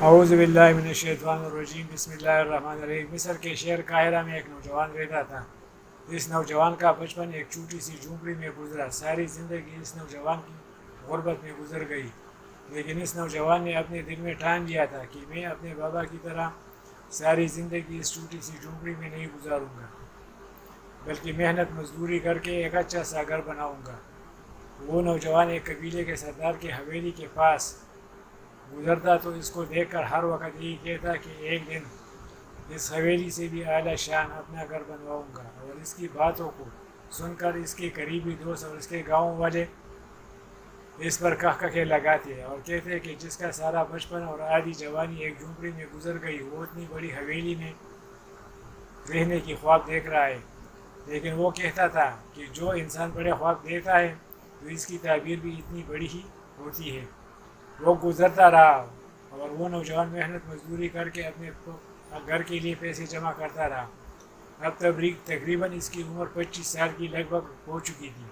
اعوذ باللہ من الشیطان الرجیم، بسم اللہ الرحمن الرحیم۔ مصر کے شہر قاہرہ میں ایک نوجوان رہتا تھا۔ اس نوجوان کا بچپن ایک چھوٹی سی جھونپڑی میں گزرا۔ ساری زندگی اس نوجوان کی غربت میں گزر گئی، لیکن اس نوجوان نے اپنے دل میں ٹھان لیا تھا کہ میں اپنے بابا کی طرح ساری زندگی اس چھوٹی سی جھونپڑی میں نہیں گزاروں گا، بلکہ محنت مزدوری کر کے ایک اچھا سا گھر بناؤں گا۔ وہ نوجوان ایک قبیلے کے سردار کی حویلی کے پاس گزرتا تو اس کو دیکھ کر ہر وقت یہی کہتا کہ ایک دن اس حویلی سے بھی اعلیٰ شان اپنا گھر بنواؤں گا، اور اس کی باتوں کو سن کر اس کے قریبی دوست اور اس کے گاؤں والے اس پر کہکہے لگاتے اور کہتے کہ جس کا سارا بچپن اور آدھی جوانی ایک جھونپڑی میں گزر گئی، وہ اتنی بڑی حویلی میں رہنے کی خواب دیکھ رہا ہے۔ لیکن وہ کہتا تھا کہ جو انسان بڑے خواب دیکھتا ہے تو اس کی تعبیر بھی اتنی بڑی ہی ہوتی ہے۔ وہ گزرتا رہا اور وہ نوجوان محنت مزدوری کر کے اپنے گھر کے لیے پیسے جمع کرتا رہا۔ اب تقریباً اس کی عمر 25 سال کی لگ بھگ ہو چکی تھی۔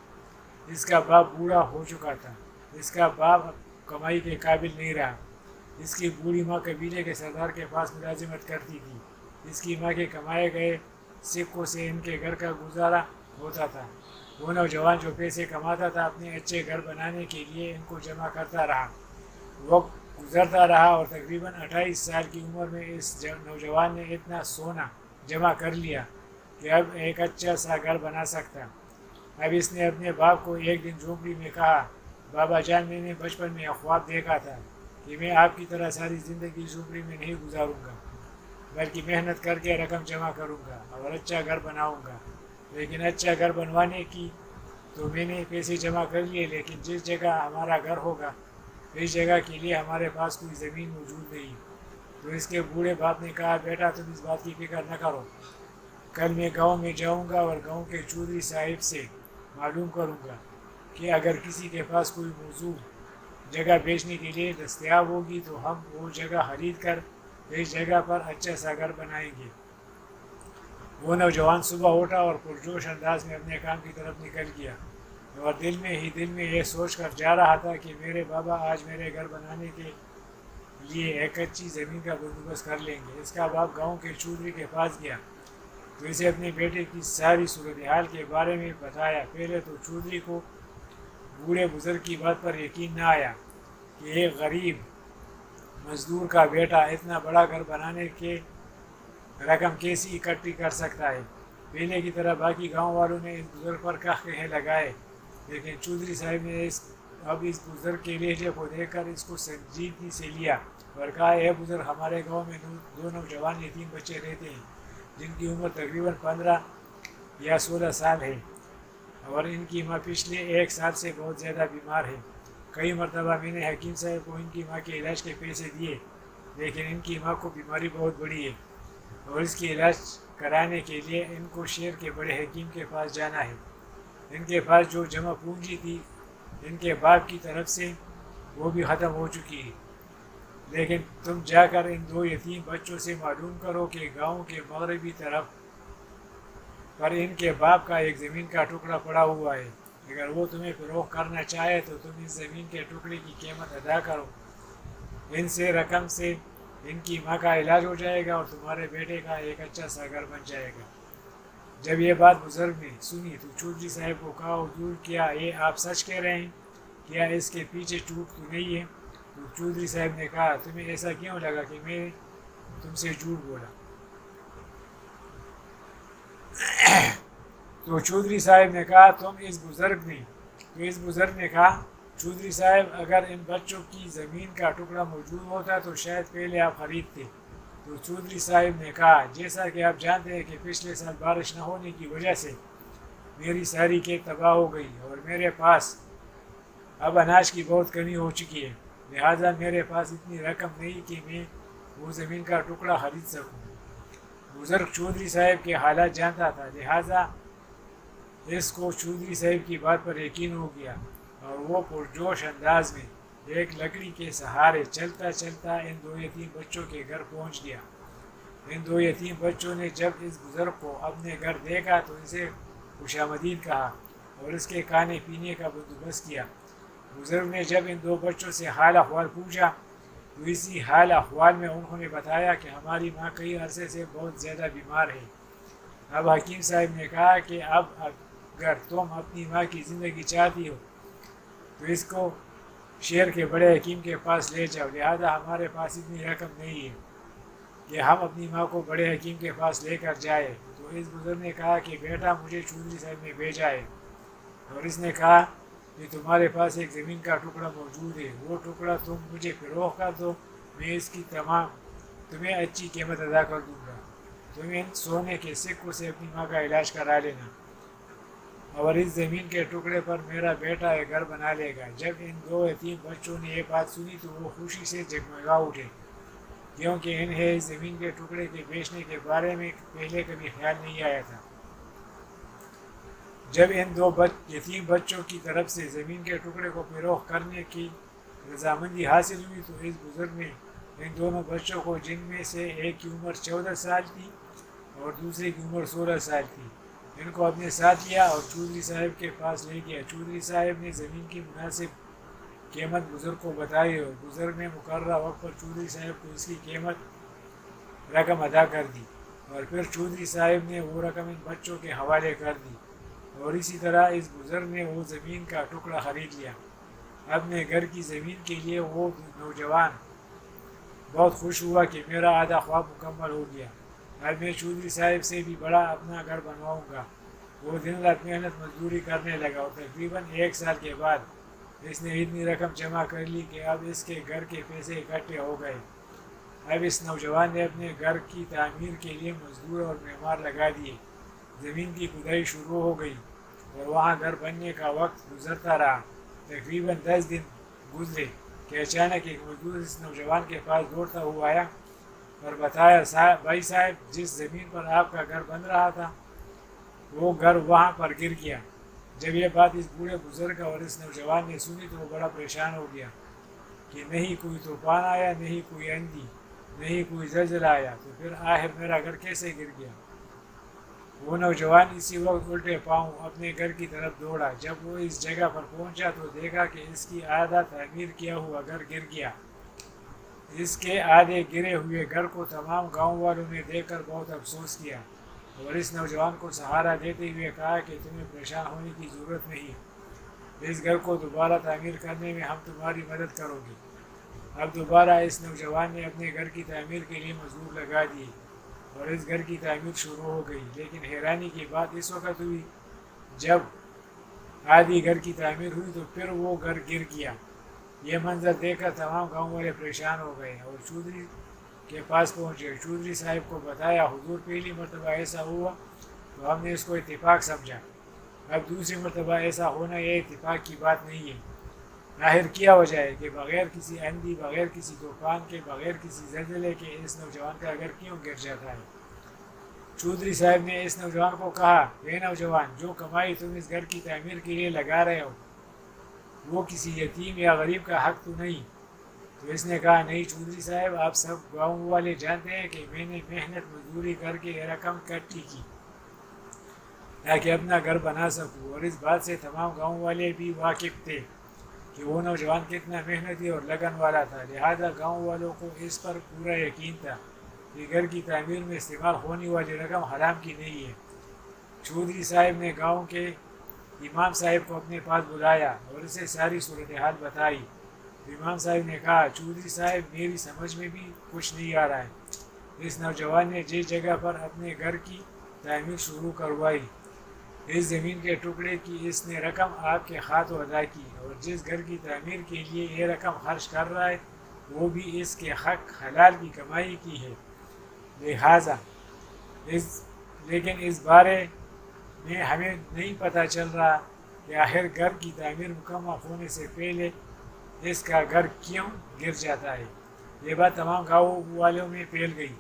اس کا باپ بوڑھا ہو چکا تھا۔ اس کا باپ اب کمائی کے قابل نہیں رہا۔ اس کی بوڑھی ماں قبیلے کے سردار کے پاس ملازمت کرتی تھی۔ اس کی ماں کے کمائے گئے سکوں سے ان کے گھر کا گزارا ہوتا تھا۔ وہ نوجوان جو پیسے کماتا تھا اپنے اچھے گھر بنانے کے لیے ان کو جمع کرتا رہا۔ وقت گزرتا رہا اور تقریباً 28 سال کی عمر میں اس نوجوان نے اتنا سونا جمع کر لیا کہ اب ایک اچھا سا گھر بنا سکتا۔ اب اس نے اپنے باپ کو ایک دن جھونپڑی میں کہا، بابا جان، میں نے بچپن میں خواب دیکھا تھا کہ میں آپ کی طرح ساری زندگی جھونپڑی میں نہیں گزاروں گا، بلکہ محنت کر کے رقم جمع کروں گا اور اچھا گھر بناؤں گا۔ لیکن اچھا گھر بنوانے کی تو میں نے پیسے جمع کر لیے، لیکن جس جگہ ہمارا گھر ہوگا اس جگہ کے لیے ہمارے پاس کوئی زمین موجود نہیں۔ تو اس کے بوڑھے باپ نے کہا، بیٹا تم اس بات کی فکر نہ کرو، کل میں گاؤں میں جاؤں گا اور گاؤں کے چودھری صاحب سے معلوم کروں گا کہ اگر کسی کے پاس کوئی موزوں جگہ بیچنے کے لیے دستیاب ہوگی تو ہم وہ جگہ خرید کر اس جگہ پر اچھا سا گھر بنائیں گے۔ وہ نوجوان صبح اٹھا اور پرجوش انداز میں اپنے کام کی طرف نکل گیا، اور دل میں یہ سوچ کر جا رہا تھا کہ میرے بابا آج میرے گھر بنانے کے لیے ایک اچھی زمین کا بندوبست کر لیں گے۔ اس کا باپ گاؤں کے چودھری کے پاس گیا تو اسے اپنے بیٹے کی ساری صورتحال کے بارے میں بتایا۔ پہلے تو چودھری کو بوڑھے بزرگ کی بات پر یقین نہ آیا کہ ایک غریب مزدور کا بیٹا اتنا بڑا گھر بنانے کے رقم کیسی اکٹھی کر سکتا ہے۔ پہلے کی طرح باقی گاؤں والوں نے اس بزرگ پر کہکہے لگائے، لیکن چودھری صاحب نے اب اس بزرگ کے لہجے کو دیکھ کر اس کو سنجیدگی سے لیا اور کہا، اے بزرگ، ہمارے گاؤں میں دو نوجوان یتیم بچے رہتے ہیں جن کی عمر تقریباً 15 یا 16 سال ہے، اور ان کی ماں پچھلے 1 سال سے بہت زیادہ بیمار ہے۔ کئی مرتبہ میں نے حکیم صاحب کو ان کی ماں کے علاج کے پیسے دیے، لیکن ان کی ماں کو بیماری بہت بڑی ہے اور اس کی علاج کرانے کے لیے ان کو شہر کے بڑے حکیم کے پاس جانا ہے۔ ان کے پاس جو جمع پونجی تھی ان کے باپ کی طرف سے وہ بھی ختم ہو چکی ہے، لیکن تم جا کر ان 2 یتیم بچوں سے معلوم کرو کہ گاؤں کے مغربی طرف پر ان کے باپ کا ایک زمین کا ٹکڑا پڑا ہوا ہے۔ اگر وہ تمہیں فروخت کرنا چاہے تو تم اس زمین کے ٹکڑے کی قیمت ادا کرو۔ ان سے رقم سے ان کی ماں کا علاج ہو جائے گا اور تمہارے بیٹے کا ایک اچھا سا گھر بن جائے گا۔ جب یہ بات بزرگ نے سنی تو چودھری صاحب کو کہا، حضور، کیا یہ آپ سچ کہہ رہے ہیں؟ کیا اس کے پیچھے جھوٹ تو نہیں ہے؟ تو چودھری صاحب نے کہا، تمہیں ایسا کیوں لگا کہ میں تم سے جھوٹ بولا؟ تو چودھری صاحب نے کہا، تو اس بزرگ نے کہا، چودھری صاحب، اگر ان بچوں کی زمین کا ٹکڑا موجود ہوتا تو شاید پہلے آپ خریدتے۔ تو چودھری صاحب نے کہا، جیسا کہ آپ جانتے ہیں کہ پچھلے سال بارش نہ ہونے کی وجہ سے میری ساری کھیت تباہ ہو گئی اور میرے پاس اب اناج کی بہت کمی ہو چکی ہے، لہٰذا میرے پاس اتنی رقم نہیں کہ میں وہ زمین کا ٹکڑا خرید سکوں۔ بزرگ چودھری صاحب کے حالات جانتا تھا، لہٰذا اس کو چودھری صاحب کی بات پر یقین ہو گیا اور وہ پرجوش انداز میں ایک لکڑی کے سہارے چلتا چلتا ان 2 یتیم بچوں کے گھر پہنچ گیا۔ ان 2 یتیم بچوں نے جب اس بزرگ کو اپنے گھر دیکھا تو اسے خوش آمدید کہا اور اس کے کھانے پینے کا بندوبست کیا۔ بزرگ نے جب ان 2 بچوں سے حال احوال پوچھا تو اسی حال احوال میں انہوں نے بتایا کہ ہماری ماں کئی عرصے سے بہت زیادہ بیمار ہے۔ اب حکیم صاحب نے کہا کہ اب اگر تم اپنی ماں کی زندگی چاہتی ہو تو اس کو شہر کے بڑے حکیم کے پاس لے جاؤ، لہذا ہمارے پاس اتنی رقم نہیں ہے کہ ہم اپنی ماں کو بڑے حکیم کے پاس لے کر جائے۔ تو اس بزرگ نے کہا کہ بیٹا مجھے چودھری صاحب نے بھیجا ہے اور اس نے کہا کہ تمہارے پاس ایک زمین کا ٹکڑا موجود ہے، وہ ٹکڑا تم مجھے فروخت کر دو، میں اس کی تمہیں اچھی قیمت ادا کر دوں گا، تم ان سونے کے سکوں سے اپنی ماں کا علاج کرا لینا اور اس زمین کے ٹکڑے پر میرا بیٹا ایک گھر بنا لے گا۔ جب ان دو یتیم بچوں نے یہ بات سنی تو وہ خوشی سے جگمگا اٹھے، کیونکہ انہیں اس زمین کے ٹکڑے کے بیچنے کے بارے میں پہلے کبھی خیال نہیں آیا تھا۔ جب ان دو یتیم بچوں کی طرف سے زمین کے ٹکڑے کو فروخت کرنے کی رضامندی حاصل ہوئی تو اس بزرگ نے ان دونوں بچوں کو، جن میں سے ایک کی عمر 14 سال تھی اور دوسرے کی عمر 16 سال تھی، ان کو اپنے ساتھ لیا اور چودھری صاحب کے پاس لے گیا۔ چودھری صاحب نے زمین کی مناسب قیمت بزرگ کو بتائی اور بزرگ نے مقررہ وقت پر چودھری صاحب کو اس کی رقم ادا کر دی اور پھر چودھری صاحب نے وہ رقم ان بچوں کے حوالے کر دی اور اسی طرح اس بزرگ نے وہ زمین کا ٹکڑا خرید لیا۔ اپنے گھر کی زمین کے لیے وہ نوجوان بہت خوش ہوا کہ میرا آدھا خواب مکمل ہو گیا، اب میں چودھری صاحب سے بھی بڑا اپنا گھر بنواؤں گا۔ وہ دن رات محنت مزدوری کرنے لگا اور تقریباً 1 سال کے بعد اس نے اتنی رقم جمع کر لی کہ اب اس کے گھر کے پیسے اکٹھے ہو گئے۔ اب اس نوجوان نے اپنے گھر کی تعمیر کے لیے مزدور اور معمار لگا دیے، زمین کی کھدائی شروع ہو گئی اور وہاں گھر بننے کا وقت گزرتا رہا۔ تقریباً 10 دن گزرے کہ اچانک ایک مزدور اس نوجوان کے پاس دوڑتا ہوا آیا اور بتایا، بھائی صاحب، جس زمین پر آپ کا گھر بن رہا تھا وہ گھر وہاں پر گر گیا۔ جب یہ بات اس بوڑھے بزرگ اور اس نوجوان نے سنی تو وہ بڑا پریشان ہو گیا کہ نہیں کوئی طوفان آیا، نہیں کوئی آندھی، نہیں کوئی زلزلہ آیا، تو پھر آخر میرا گھر کیسے گر گیا؟ وہ نوجوان اسی وقت الٹے پاؤں اپنے گھر کی طرف دوڑا۔ جب وہ اس جگہ پر پہنچا تو دیکھا کہ اس کی آدھا تعمیر کیا ہوا گھر گر گیا۔ اس کے آدھے گرے ہوئے گھر کو تمام گاؤں والوں نے دیکھ کر بہت افسوس کیا اور اس نوجوان کو سہارا دیتے ہوئے کہا کہ تمہیں پریشان ہونے کی ضرورت نہیں، اس گھر کو دوبارہ تعمیر کرنے میں ہم تمہاری مدد کرو گے۔ اب دوبارہ اس نوجوان نے اپنے گھر کی تعمیر کے لیے مزدور لگا دیے اور اس گھر کی تعمیر شروع ہو گئی، لیکن حیرانی کی بات اس وقت ہوئی جب آدھی گھر کی تعمیر ہوئی تو پھر وہ گھر گر گیا۔ یہ منظر دیکھ کر تمام گاؤں والے پریشان ہو گئے اور چودھری کے پاس پہنچے، چودھری صاحب کو بتایا، حضور پہلی مرتبہ ایسا ہوا تو ہم نے اس کو اتفاق سمجھا، اب دوسری مرتبہ ایسا ہونا یہ اتفاق کی بات نہیں ہے۔ آخر کیا وجہ ہے کہ بغیر کسی آندھی، بغیر کسی طوفان کے، بغیر کسی زلزلے کے اس نوجوان کا گھر کیوں گر جاتا ہے؟ چودھری صاحب نے اس نوجوان کو کہا، اے نوجوان، جو کمائی تم اس گھر کی تعمیر کے لیے لگا رہے ہو وہ کسی یتیم یا غریب کا حق تو نہیں؟ تو اس نے کہا، نہیں چودھری صاحب، آپ سب گاؤں والے جانتے ہیں کہ میں نے محنت مزدوری کر کے یہ رقم اکٹھی کی تاکہ اپنا گھر بنا سکوں، اور اس بات سے تمام گاؤں والے بھی واقف تھے کہ وہ نوجوان کتنا محنتی اور لگن والا تھا، لہذا گاؤں والوں کو اس پر پورا یقین تھا کہ گھر کی تعمیر میں استعمال ہونے والی رقم حرام کی نہیں ہے۔ چودھری صاحب نے گاؤں کے امام صاحب کو اپنے پاس بلایا اور اسے ساری صورتحال بتائی۔ امام صاحب نے کہا، چودھری صاحب، میری سمجھ میں بھی کچھ نہیں آ رہا ہے، اس نوجوان نے جس جگہ پر اپنے گھر کی تعمیر شروع کروائی، اس زمین کے ٹکڑے کی اس نے رقم آپ کے ہاتھوں ادا کی، اور جس گھر کی تعمیر کے لیے یہ رقم خرچ کر رہا ہے وہ بھی اس کے حق حلال کی کمائی کی ہے، لہٰذا لیکن اس بارے میں ہمیں نہیں پتہ چل رہا کہ آخر گھر کی تعمیر مکمل ہونے سے پہلے اس کا گھر کیوں گر جاتا ہے۔ یہ بات تمام گاؤں والوں میں پھیل گئی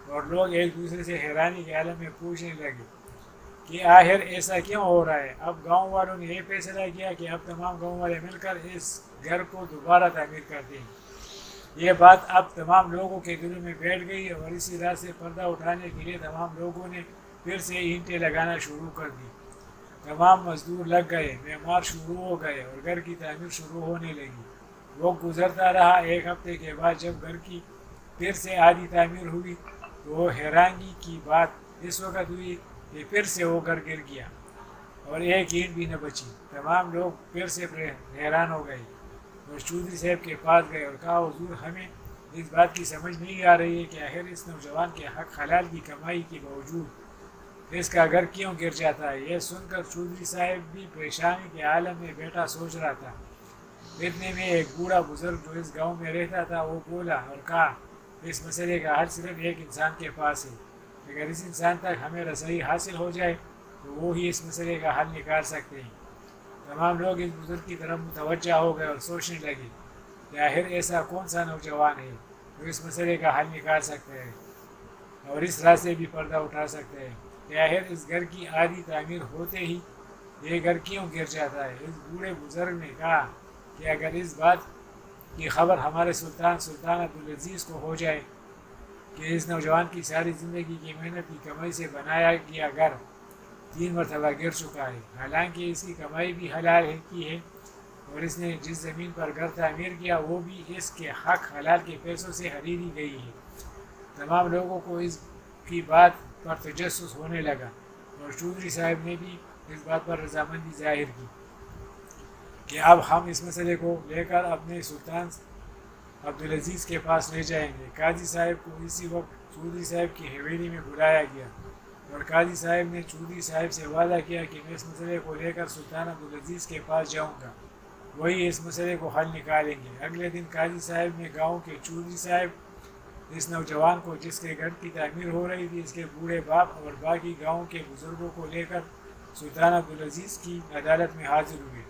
اور لوگ ایک دوسرے سے حیرانی کے عالم میں پوچھنے لگے کہ آخر ایسا کیوں ہو رہا ہے۔ اب گاؤں والوں نے یہ فیصلہ کیا کہ اب تمام گاؤں والے مل کر اس گھر کو دوبارہ تعمیر کرتے ہیں۔ یہ بات اب تمام لوگوں کے دلوں میں بیٹھ گئی اور اسی رات سے پردہ اٹھانے کے لیے تمام لوگوں نے پھر سے اینٹیں لگانا شروع کر دی، تمام مزدور لگ گئے، معمار شروع ہو گئے اور گھر کی تعمیر شروع ہونے لگی۔ وقت گزرتا رہا۔ ایک ہفتے کے بعد جب گھر کی پھر سے آدھی تعمیر ہوئی تو وہ حیرانگی کی بات اس وقت ہوئی کہ پھر سے وہ گھر گر گیا اور ایک اینٹ بھی نہ بچی۔ تمام لوگ پھر سے حیران ہو گئے اور چودھری صاحب کے پاس گئے اور کہا حضور ہمیں اس بات کی سمجھ نہیں آ رہی ہے کہ آخر اس نوجوان کے حق حلال کی کمائی کے باوجود اس کا گھر کیوں گر جاتا ہے۔ یہ سن کر چودھری صاحب بھی پریشانی کے عالم میں بیٹھا سوچ رہا تھا۔ اتنے میں ایک بوڑھا بزرگ جو اس گاؤں میں رہتا تھا وہ بولا اور کہا اس مسئلے کا حل صرف ایک انسان کے پاس ہے۔ اگر اس انسان تک ہمیں رسائی حاصل ہو جائے تو وہ ہی اس مسئلے کا حل نکال سکتے ہیں۔ تمام لوگ اس بزرگ کی طرف متوجہ ہو گئے اور سوچنے لگے کہ آخر ایسا کون سا نوجوان ہے جو اس مسئلے کا حل نکال سکتے ہیں اور اس راہ سے بھی پردہ اٹھا سکتے ہیں کہ آخر اس گھر کی آدھی تعمیر ہوتے ہی یہ گھر کیوں گر جاتا ہے۔ اس بوڑھے بزرگ نے کہا کہ اگر اس بات کی خبر ہمارے سلطان عبدالعزیز کو ہو جائے کہ اس نوجوان کی ساری زندگی کی محنت کی کمائی سے بنایا گیا گھر 3 مرتبہ گر چکا ہے، حالانکہ اس کی کمائی بھی حلال کی ہے اور اس نے جس زمین پر گھر تعمیر کیا وہ بھی اس کے حق حلال کے پیسوں سے خریدی گئی ہے۔ تمام لوگوں کو اس کی بات پر تجسس ہونے لگا اور چودھری صاحب نے بھی اس بات پر رضامندی ظاہر کی کہ اب ہم اس مسئلے کو لے کر اپنے سلطان عبدالعزیز کے پاس لے جائیں گے۔ قاضی صاحب کو اسی وقت چودھری صاحب کی حویلی میں بلایا گیا اور قاضی صاحب نے چودھری صاحب سے وعدہ کیا کہ میں اس مسئلے کو لے کر سلطان عبدالعزیز کے پاس جاؤں گا، وہی اس مسئلے کو حل نکالیں گے۔ اگلے دن قاضی صاحب نے گاؤں کے چودھری صاحب اس نوجوان کو جس کے گھر کی تعمیر ہو رہی تھی، اس کے بوڑھے باپ اور باقی گاؤں کے بزرگوں کو لے کر سلطان عبدالعزیز کی عدالت میں حاضر ہوئے۔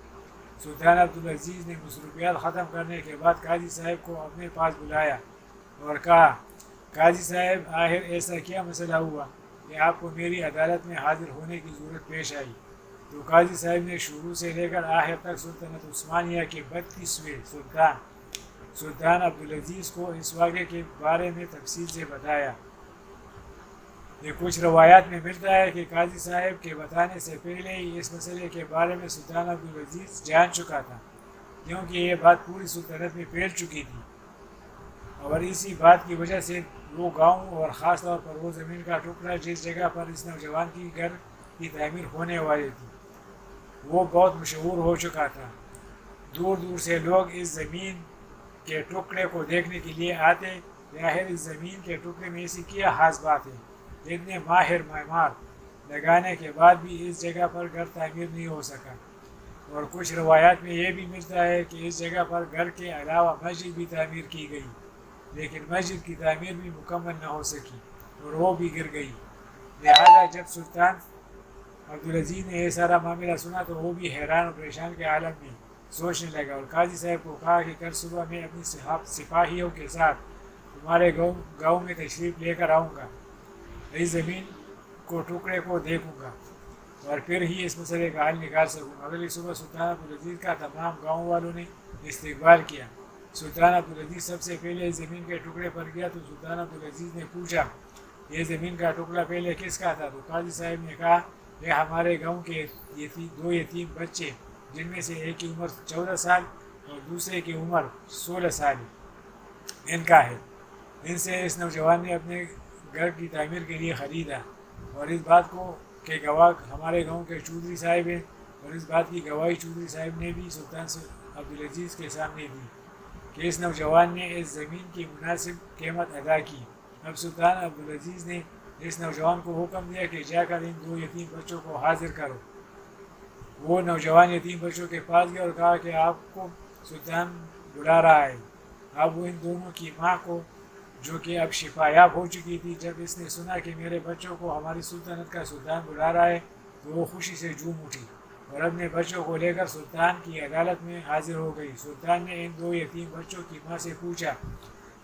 سلطان عبدالعزیز نے مصروفیات ختم کرنے کے بعد قاضی صاحب کو اپنے پاس بلایا اور کہا قاضی صاحب آخر ایسا کیا مسئلہ ہوا کہ آپ کو میری عدالت میں حاضر ہونے کی ضرورت پیش آئی؟ تو قاضی صاحب نے شروع سے لے کر آخر تک سلطنت عثمانیہ کے 32ویں سلطان عبدالعزیز کو اس واقعے کے بارے میں تفصیل سے بتایا۔ یہ کچھ روایات میں ملتا ہے کہ قاضی صاحب کے بتانے سے پہلے ہی اس مسئلے کے بارے میں سلطان عبدالعزیز جان چکا تھا، کیونکہ یہ بات پوری سلطنت میں پھیل چکی تھی اور اسی بات کی وجہ سے وہ گاؤں اور خاص طور پر وہ زمین کا ٹکڑا جس جگہ پر اس نوجوان کی گھر کی تعمیر ہونے والی تھی وہ بہت مشہور ہو چکا تھا۔ دور دور سے لوگ اس زمین کے ٹکڑے کو دیکھنے کے لیے آتے کہ آخر اس زمین کے ٹکڑے میں ایسی کیا خاص بات ہے۔ اتنے ماہر معمار لگانے کے بعد بھی اس جگہ پر گھر تعمیر نہیں ہو سکا اور کچھ روایات میں یہ بھی ملتا ہے کہ اس جگہ پر گھر کے علاوہ مسجد بھی تعمیر کی گئی، لیکن مسجد کی تعمیر بھی مکمل نہ ہو سکی اور وہ بھی گر گئی۔ لہذا جب سلطان عبدالعزیز نے یہ سارا معاملہ سنا تو وہ بھی حیران اور پریشان کے عالم میں سوچنے لگا اور قاضی صاحب کو کہا کہ کل صبح میں اپنی سپاہیوں کے ساتھ تمہارے گاؤں میں تشریف لے کر آؤں گا، اس زمین کو ٹکڑے کو دیکھوں گا اور پھر ہی اس مسئلے کا حل نکال سکوں گا۔ اگلی صبح سلطان عبدالعزیز کا تمام گاؤں والوں نے استقبال کیا۔ سلطان عبدالعزیز سب سے پہلے اس زمین کے ٹکڑے پر گیا تو سلطان عبدالعزیز نے پوچھا یہ زمین کا ٹکڑا پہلے کس کا تھا؟ تو قاضی صاحب نے کہا یہ ہمارے گاؤں کے 2 یتیم بچے جن میں سے ایک کی عمر 14 سال اور دوسرے کی عمر 16 سال ان کا ہے، ان سے اس نوجوان نے اپنے گھر کی تعمیر کے لیے خریدا اور اس بات کو کہ گواہ ہمارے گاؤں کے چودھری صاحب ہیں اور اس بات کی گواہی چودھری صاحب نے بھی سلطان عبدالعزیز کے سامنے دی کہ اس نوجوان نے اس زمین کی مناسب قیمت ادا کی۔ اب سلطان عبدالعزیز نے اس نوجوان کو حکم دیا کہ جا کر ان 2 یتیم بچوں کو حاضر کرو۔ وہ نوجوان یتیم بچوں کے پاس گیا اور کہا کہ آپ کو سلطان بلا رہا ہے۔ اب وہ ان دونوں کی ماں کو جو کہ اب شفا یاب ہو چکی تھی، جب اس نے سنا کہ میرے بچوں کو ہماری سلطنت کا سلطان بلا رہا ہے تو وہ خوشی سے جھوم اٹھی اور اپنے بچوں کو لے کر سلطان کی عدالت میں حاضر ہو گئی۔ سلطان نے ان 2 یتیم بچوں کی ماں سے پوچھا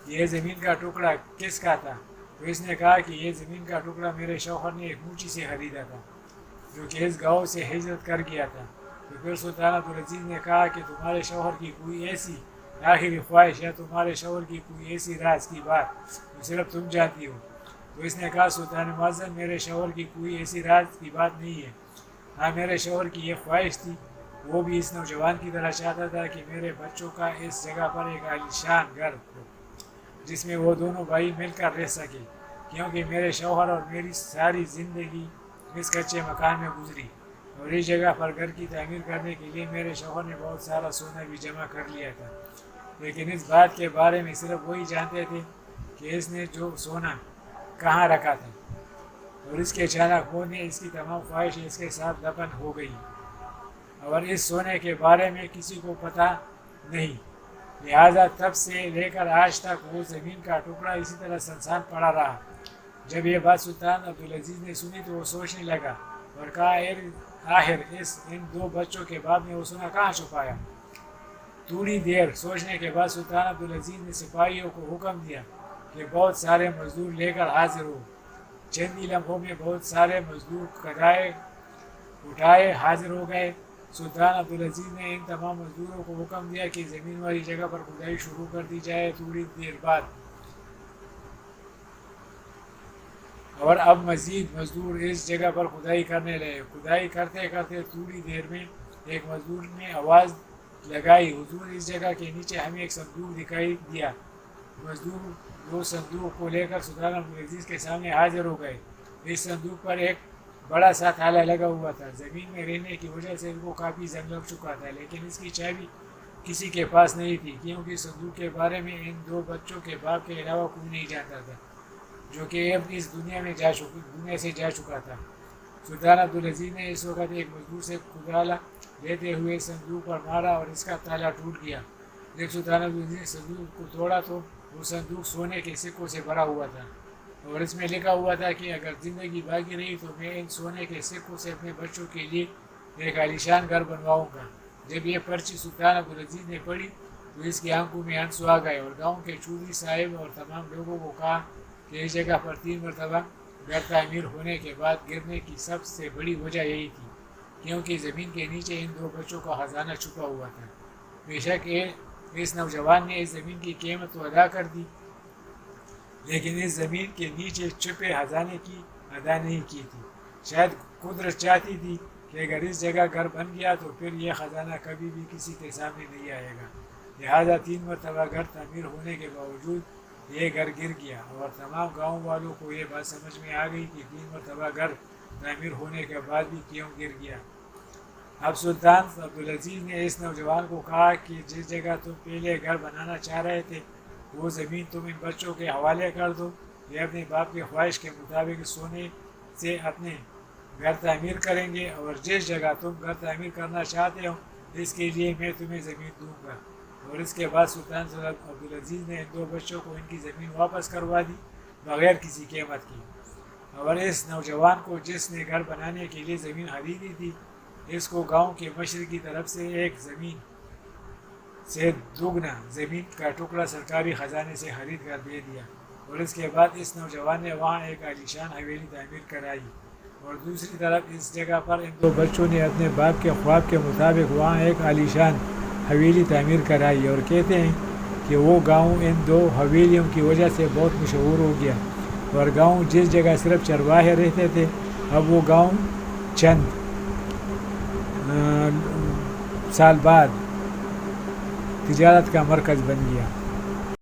کہ یہ زمین کا ٹکڑا کس کا تھا؟ تو اس نے کہا کہ یہ زمین کا ٹکڑا میرے شوہر نے ایک موچی سے خریدا تھا جو کہ اس گاؤں سے ہجرت کر گیا تھا۔ تو پھر سلطان عبدالعزیز نے کہا کہ تمہارے شوہر کی کوئی ایسی آخری خواہش یا تمہارے شوہر کی کوئی ایسی راز کی بات جو صرف تم جانتی ہو؟ تو اس نے کہا سلطان معظم میرے شوہر کی کوئی ایسی راز کی بات نہیں ہے، ہاں میرے شوہر کی یہ خواہش تھی وہ بھی اس نوجوان کی طرح چاہتا تھا کہ میرے بچوں کا اس جگہ پر ایک عالیشان گھر ہو جس میں وہ دونوں بھائی مل کر رہ سکے، کیونکہ میرے شوہر اور میری ساری زندگی اس کچے مکان میں گزری، اور اس جگہ پر گھر کی تعمیر کرنے کے لیے میرے شوہر نے بہت سارا سونا بھی جمع کر لیا تھا، لیکن اس بات کے بارے میں صرف وہی جانتے تھے کہ اس نے جو سونا کہاں رکھا تھا، اور اس کے اچانک ہونے اس کی تمام خواہشیں اس کے ساتھ دفن ہو گئی، اور اس سونے کے بارے میں کسی کو پتہ نہیں، لہٰذا تب سے لے کر آج تک وہ زمین کا ٹکڑا اسی طرح سنسان پڑا رہا۔ جب یہ بات سلطان عبدالعزیز نے سنی تو وہ سوچنے لگا اور کہا آخر ان دو بچوں کے باپ نے وہ سونا کہاں چھپایا؟ تھوڑی دیر سوچنے کے بعد سلطان عبدالعزیز نے سپاہیوں کو حکم دیا کہ بہت سارے مزدور لے کر حاضر ہو۔ چند ہی لمحوں میں بہت سارے مزدور کدائے اٹھائے حاضر ہو گئے۔ سلطان عبدالعزیز نے ان تمام مزدوروں کو حکم دیا کہ زمین والی جگہ پر کھدائی شروع کر دی جائے۔ تھوڑی دیر بعد اور اب مزید مزدور اس جگہ پر کھدائی کرنے لگے۔ کھدائی کرتے کرتے تھوڑی دیر میں ایک مزدور نے آواز لگائی، حضور اس جگہ کے نیچے ہمیں ایک صندوق دکھائی دیا۔ مزدور وہ صندوق کو لے کر سلطان عبدالعزیز کے سامنے حاضر ہو گئے۔ اس صندوق پر ایک بڑا سا تالا لگا ہوا تھا۔ زمین میں رہنے کی وجہ سے وہ کافی زنگ لگ چکا تھا، لیکن اس کی چابی کسی کے پاس نہیں تھی، کیونکہ صندوق کے بارے میں ان دو بچوں کے باپ کے علاوہ کوئی نہیں جانتا تھا، جو کہ اب اس دنیا سے جا چکا تھا۔ سلطان عبدالعزیز نے اس وقت ایک مزدور سے کدالا لیتے ہوئے صندوق پر مارا اور اس کا تالا ٹوٹ گیا۔ جب سلطان عبدالعزیز نے صندوق کو توڑا تو وہ صندوق سونے کے سکوں سے بھرا ہوا تھا، اور اس میں لکھا ہوا تھا کہ اگر زندگی باقی رہی تو میں ان سونے کے سکوں سے اپنے بچوں کے لیے ایک عالیشان گھر بنواؤں گا۔ جب یہ پرچی سلطان عبدالعزیز نے پڑھی تو اس کی آنکھوں میں آنسو آ گئے، اور گاؤں کے چودھری صاحب اور تمام لوگوں کو کہا کہ اس جگہ پر 3 مرتبہ گھر تعمیر ہونے کے بعد گرنے کی سب سے بڑی وجہ یہی تھی، کیونکہ زمین کے نیچے ان دو بچوں کا خزانہ چھپا ہوا تھا۔ بے شک اس نوجوان نے اس زمین کی قیمت تو ادا کر دی، لیکن اس زمین کے نیچے چھپے خزانے کی ادا نہیں کی تھی۔ شاید قدرت چاہتی تھی کہ اگر اس جگہ گھر بن گیا تو پھر یہ خزانہ کبھی بھی کسی کے سامنے نہیں آئے گا، لہٰذا 3 مرتبہ گھر تعمیر ہونے کے باوجود یہ گھر گر گیا، اور تمام گاؤں والوں کو یہ بات سمجھ میں آ گئی کہ 3 مرتبہ گھر تعمیر ہونے کے بعد بھی کیوں گر گیا۔ اب سلطان عبدالعزیز نے اس نوجوان کو کہا کہ جس جگہ تم پہلے گھر بنانا چاہ رہے تھے وہ زمین تم ان بچوں کے حوالے کر دو، یہ اپنے باپ کی خواہش کے مطابق سونے سے اپنے گھر تعمیر کریں گے، اور جس جگہ تم گھر تعمیر کرنا چاہتے ہو اس کے لیے میں تمہیں زمین دوں گا۔ اور اس کے بعد سلطان عبدالعزیز نے ان دو بچوں کو ان کی زمین واپس کروا دی بغیر کسی قیمت کی، اور اس نوجوان کو جس نے گھر بنانے کے لیے زمین خریدی تھی اس کو گاؤں کے مشرقی طرف سے ایک زمین سے دوگنا زمین کا ٹکڑا سرکاری خزانے سے خرید کر دے دیا، اور اس کے بعد اس نوجوان نے وہاں ایک عالیشان حویلی تعمیر کرائی، اور دوسری طرف اس جگہ پر ان دو بچوں نے اپنے باپ کے خواب کے مطابق وہاں ایک عالیشان حویلی تعمیر کرائی، اور کہتے ہیں کہ وہ گاؤں ان دو حویلیوں کی وجہ سے بہت مشہور ہو گیا، اور گاؤں جس جگہ صرف چرواہے رہتے تھے اب وہ گاؤں چند سال بعد تجارت کا مرکز بن گیا۔